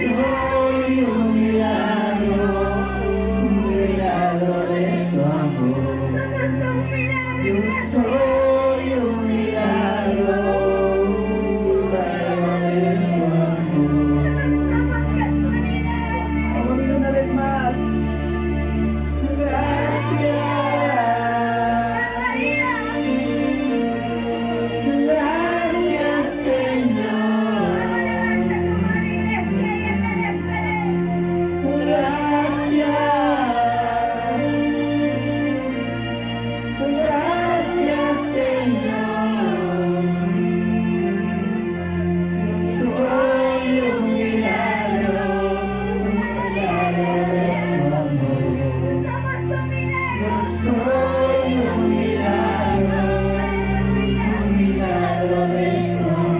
soy un milagro de tu amor. Yo soy un milagro de tu amor. Vamos una vez más. Gracias. Gracias, Señor. Gracias. Gracias, Señor. Soy un milagro de tu amor. Yo soy un milagro de tu amor.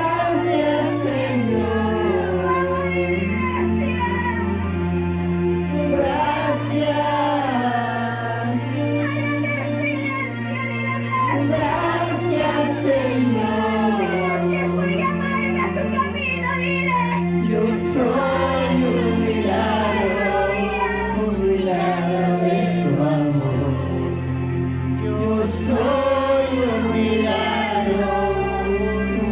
Gracias, Señor. Gracias, Señor. Yo soy un milagro de tu amor. Yo soy un milagro de tu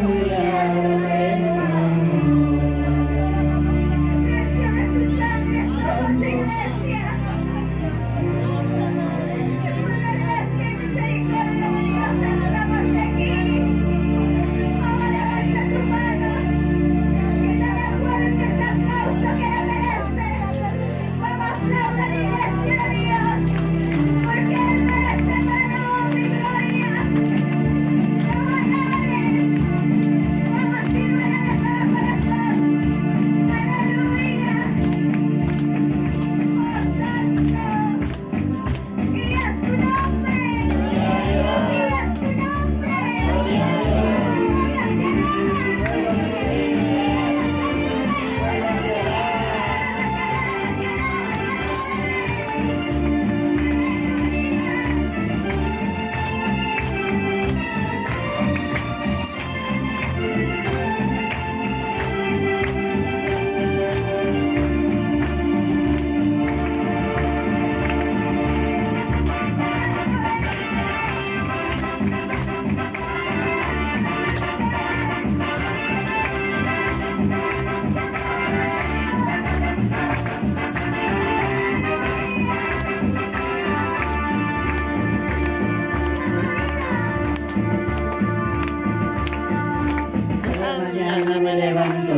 Mañana me levanto,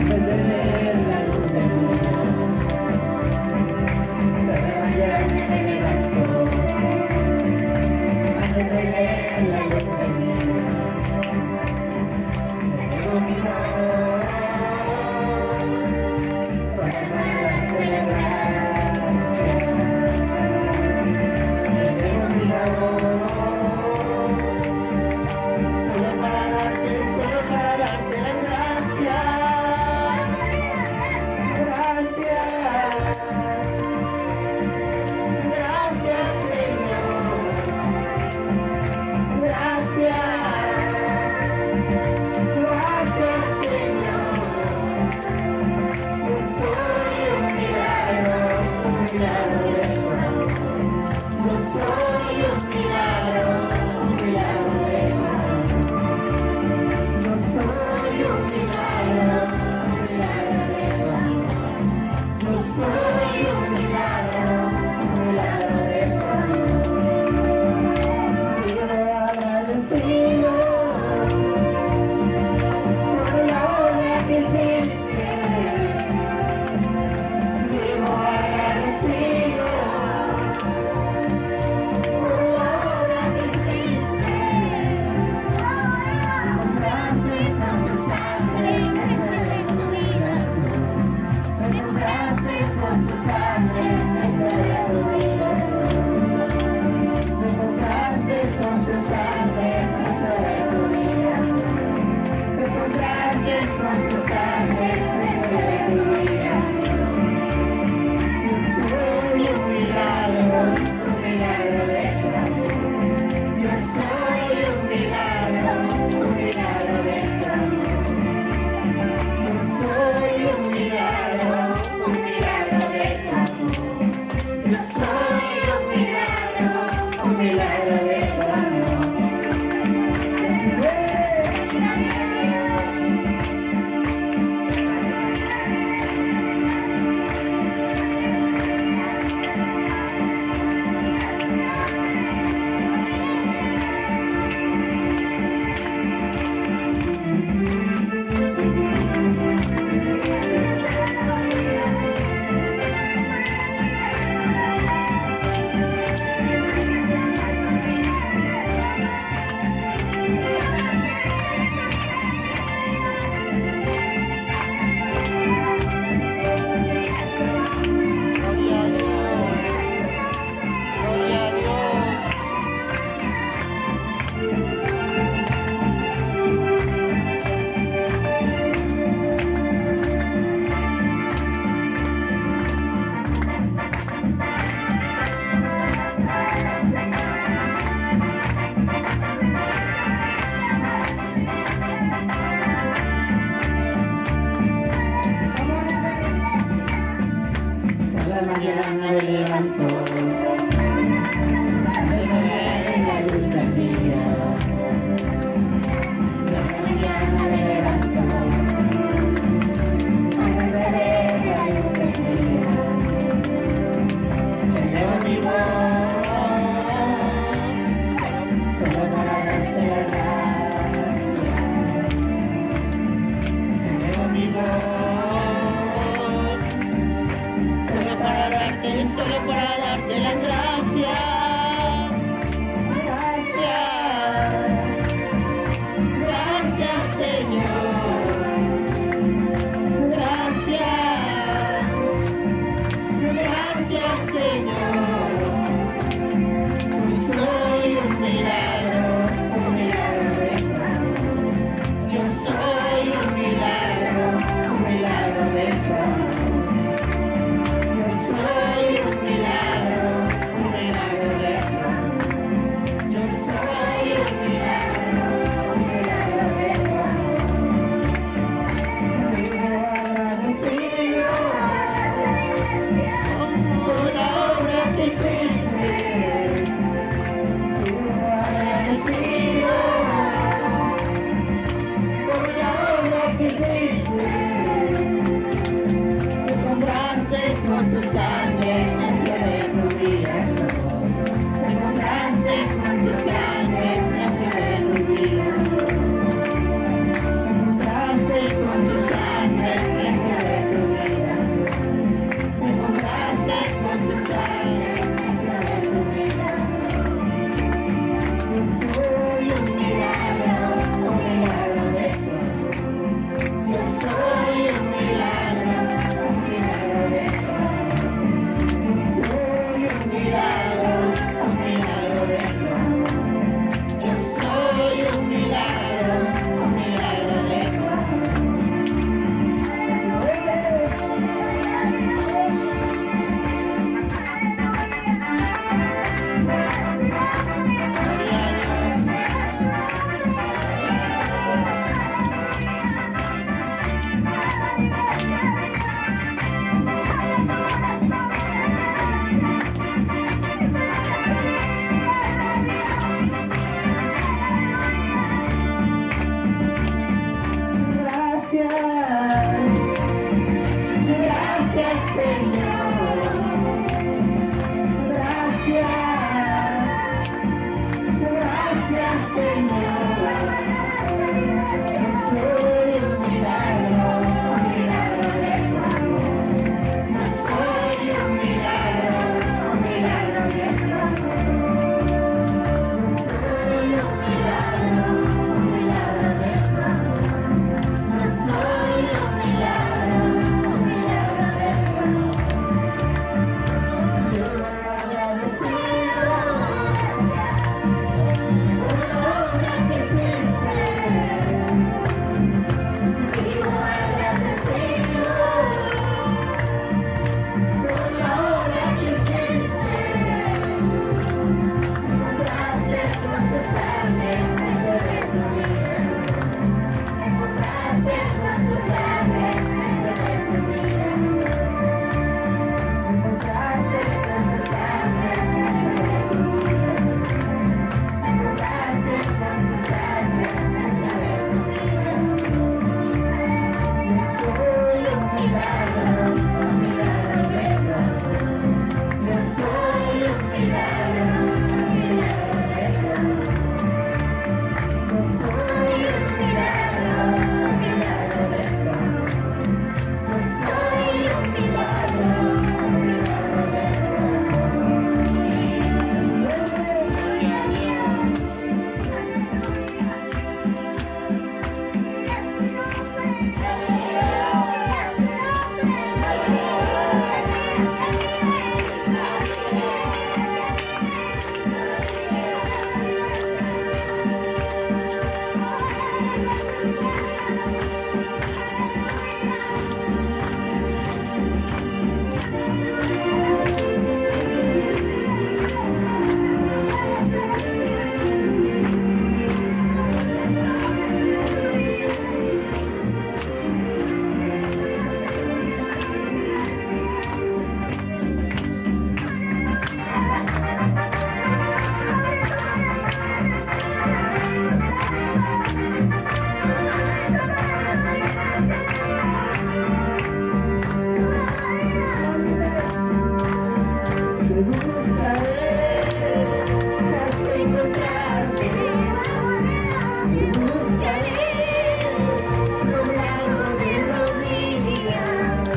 puede ver la luz del mundo. Mañana me levanto, puede ver la luz del mundo. Tengo mi voz para darte la gracia. Tengo mi voz. Solo para darte las gracias. Gracias. Gracias, Señor. Gracias. Gracias, Señor. Yo soy un milagro de tu amor. Yo soy un milagro de tu amor. Soy un milagro de tu amor. Yo soy un milagro de tu amor. Vivo agradecido por la obra que hiciste. Vivo agradecido por la obra que hiciste. Compraste con tu sangre el precio de tu vida. Me compraste con tu sangre. la mañana me levanto, quiero ver la luz del día. Por la mañana me levanto, para ver la luz del día. Elevo mi voz, solo para darte las gracias. Elevo mi voz, solo para darte las gracias. Gracias, gracias Señor. Gracias, gracias Señor. Yo soy un milagro de Dios. Yo soy un milagro de Dios. Soy un milagro de Dios. Yo soy un milagro de Dios. Vivo agradecido por la obra que hiciste. Vivo agradecido por la obra que hiciste. Me compraste con tu sangre, nació de tu vida. Me compraste con tu sangre, nació de tu vida. Me compraste con tu sangre, nació de tu vida. Me compraste con tu sangre, nació de tu vida. Soy un milagro de Dios. Yo soy un milagro de Dios. buscaré hasta encontrarte. Te buscaré doblado de rodillas.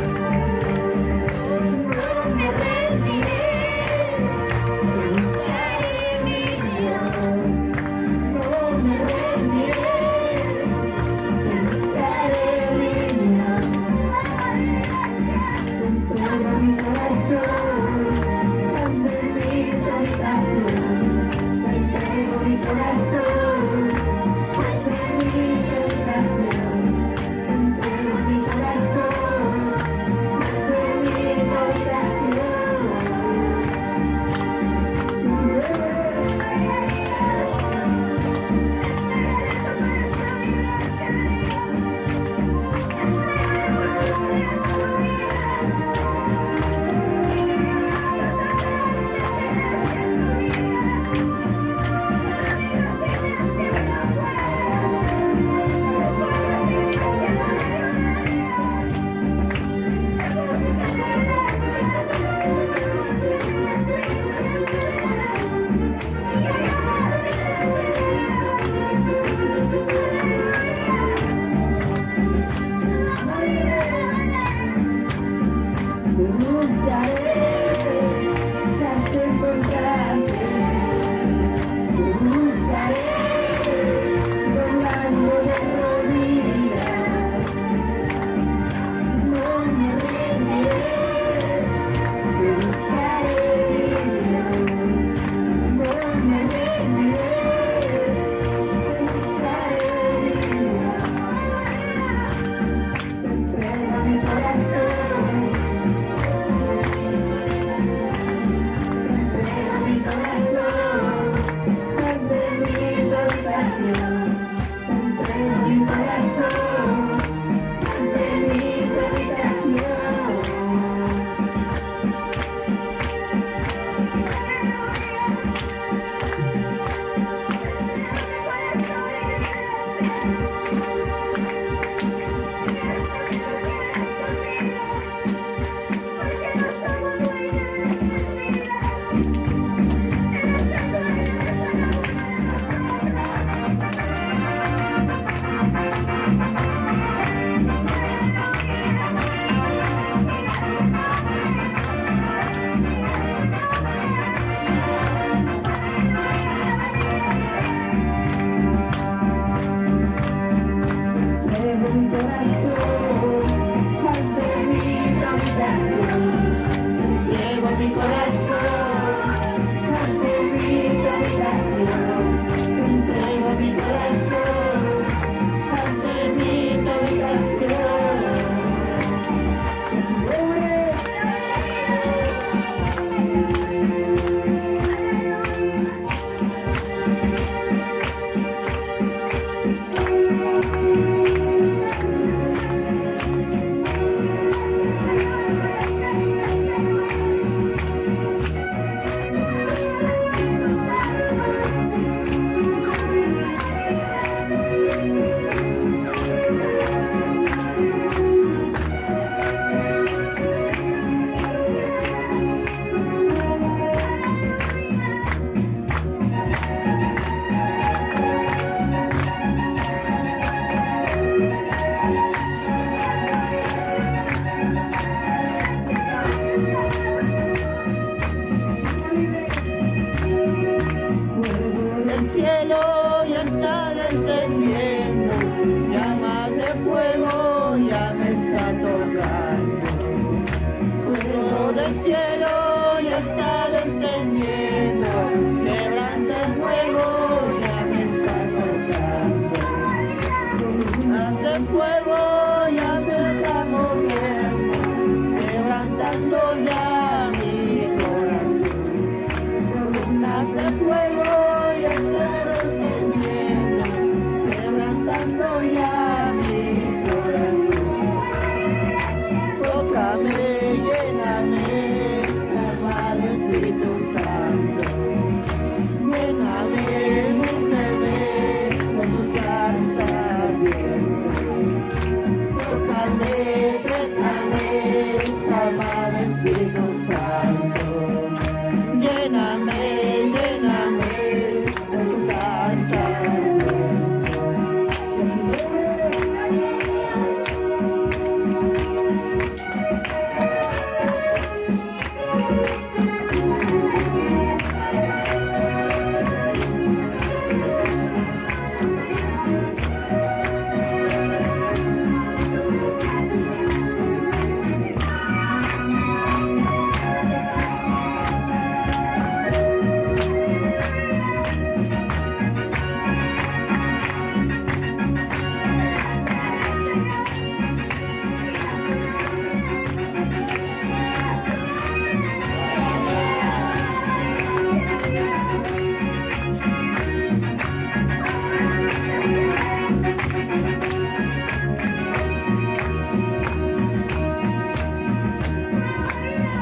No me rendiré. Te buscaré, mi Dios. No me rendiré. Te buscaré, mi Dios. Entrega mi corazón.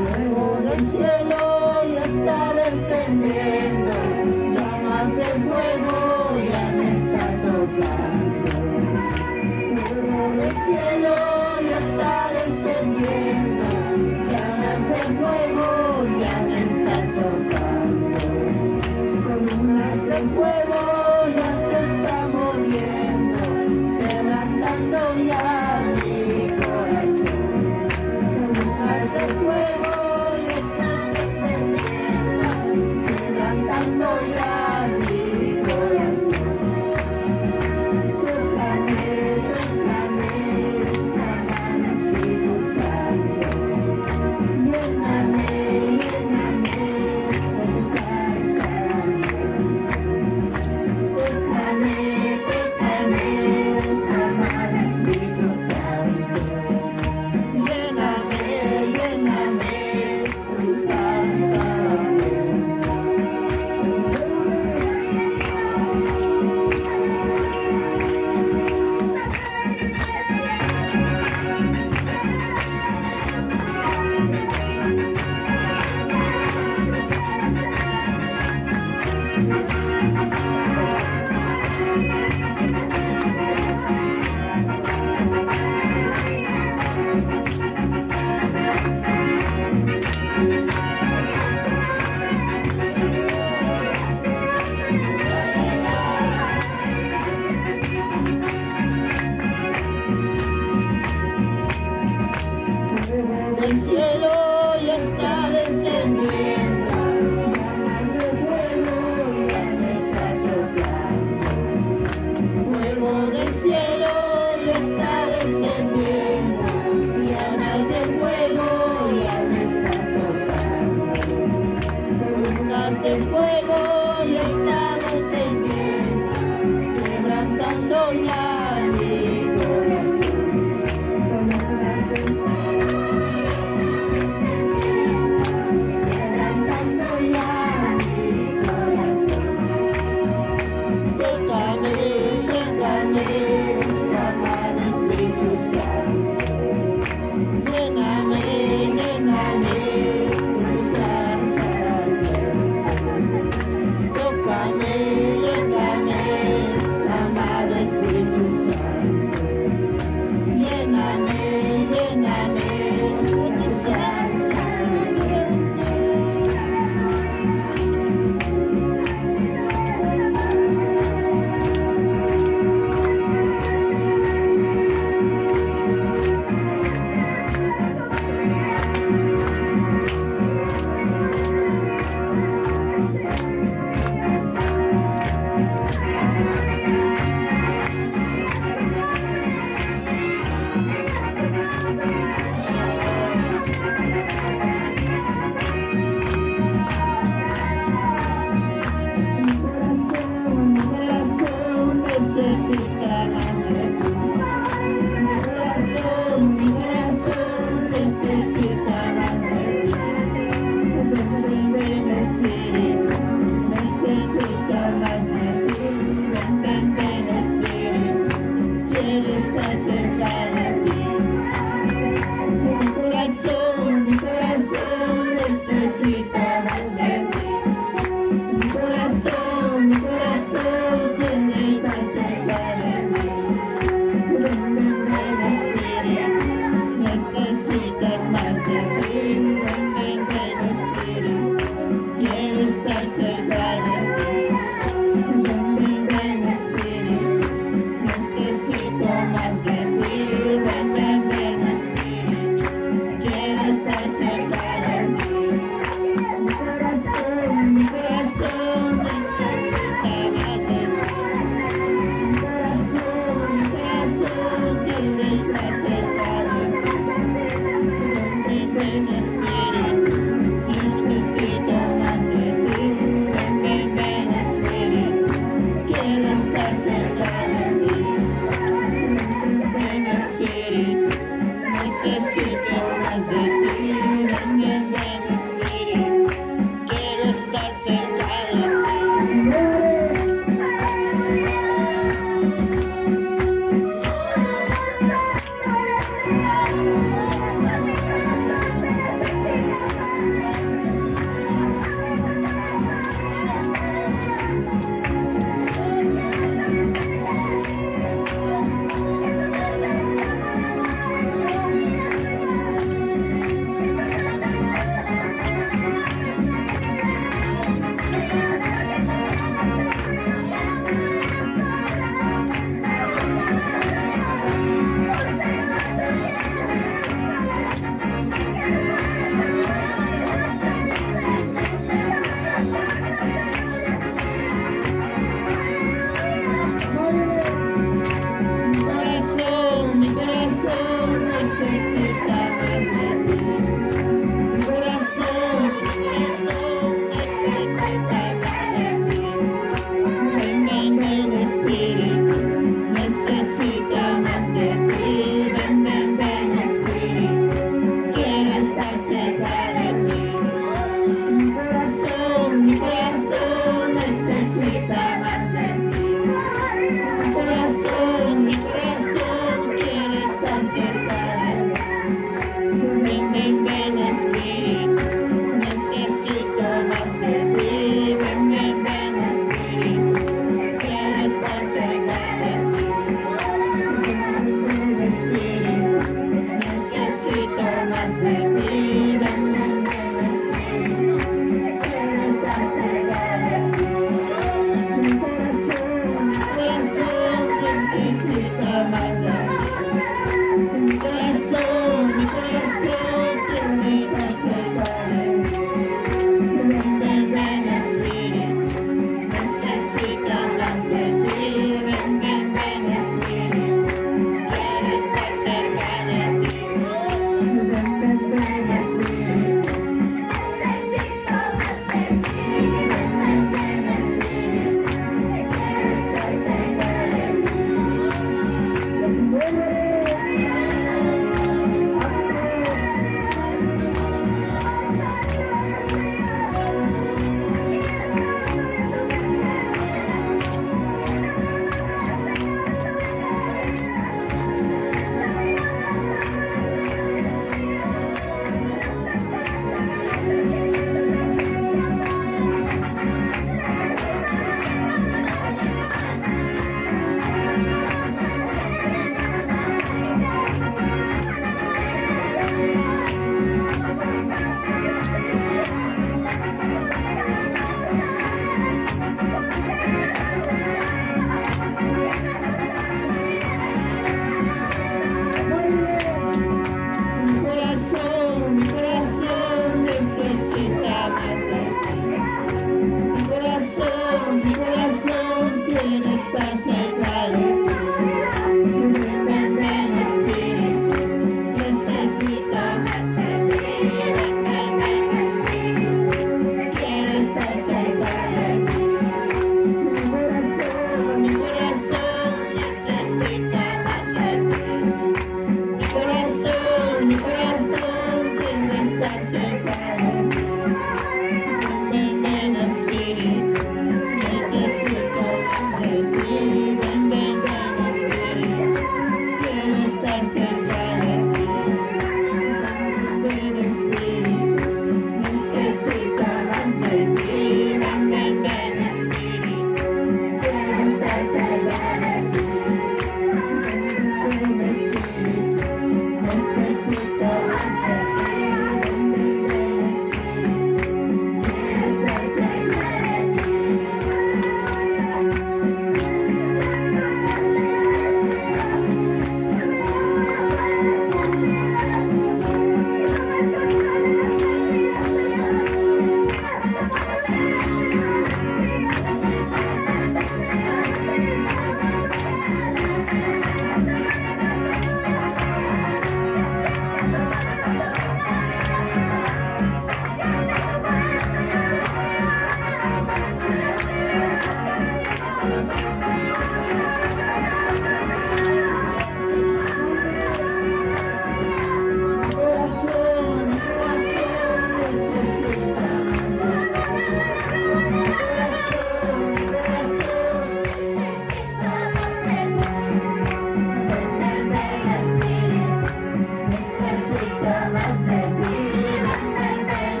Fuego del cielo ya está descendiendo, llamas de fuego ya me está tocando. Fuego del cielo ya está descendiendo, llamas de fuego ya me está tocando. Columnas de fuego ya se están moviendo, quebrantando ya mi corazón. Columnas de fuego ya están descendiendo, quebrantando ya mi corazón. Tócame, tócame, tócame, Espíritu Santo. Lléname, lléname, con salsa. Tócame, tócame, tócame, Espíritu Santo. Lléname, lléname, tu salsa. El cielo ya está descendiendo, llamas de fuego ya se está tocando. Fuego del cielo ya está descendiendo, llamas de fuego ya me está tocando. Columnas de fuego ya estamos encendiendo, quebrantando ya mi corazón. Columnas de quebrantando ya mi corazón. Tócame, tócame, tócame, Espíritu Santo. Lléname, lléname, tu salsa.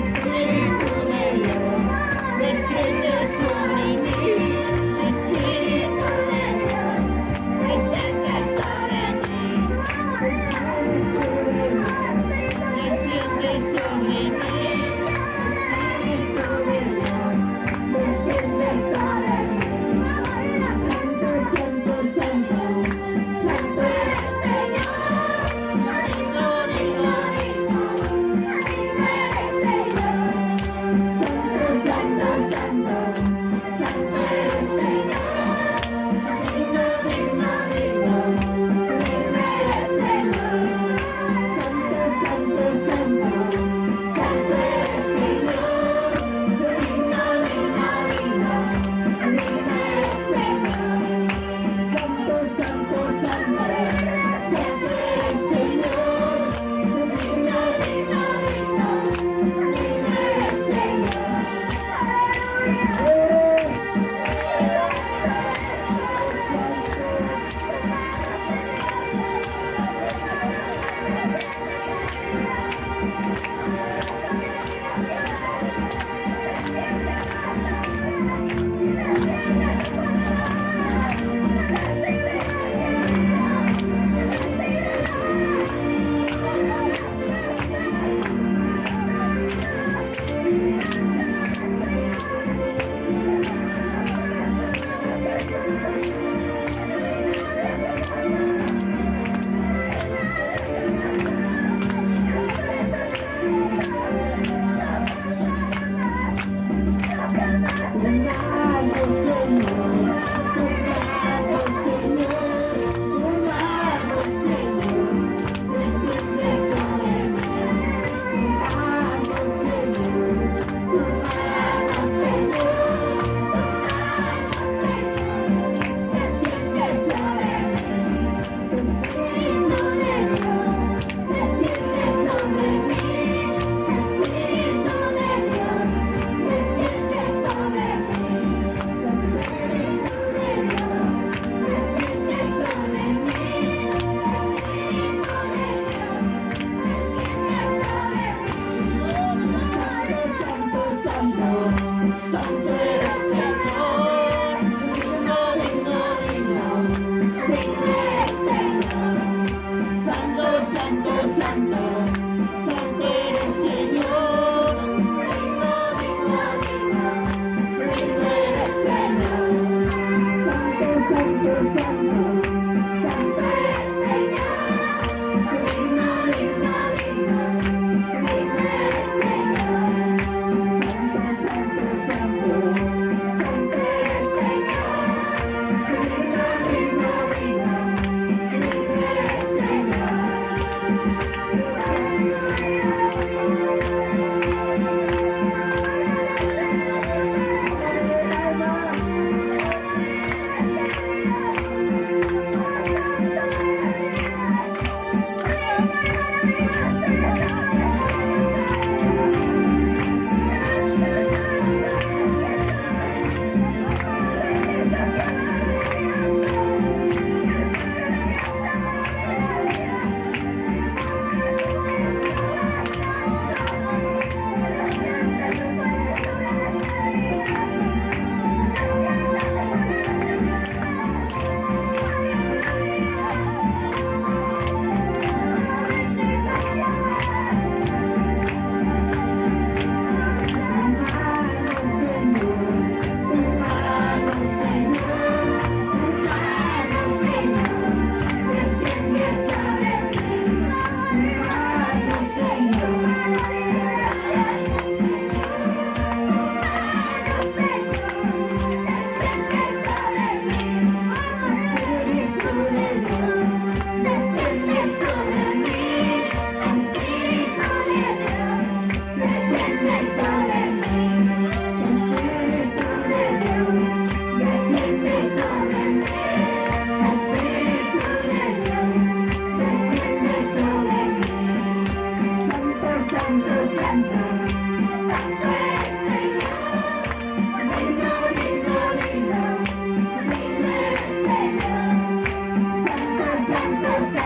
Espíritu de Dios, desciende sobre mí. Espíritu de Dios, desciende sobre mí.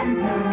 Santo.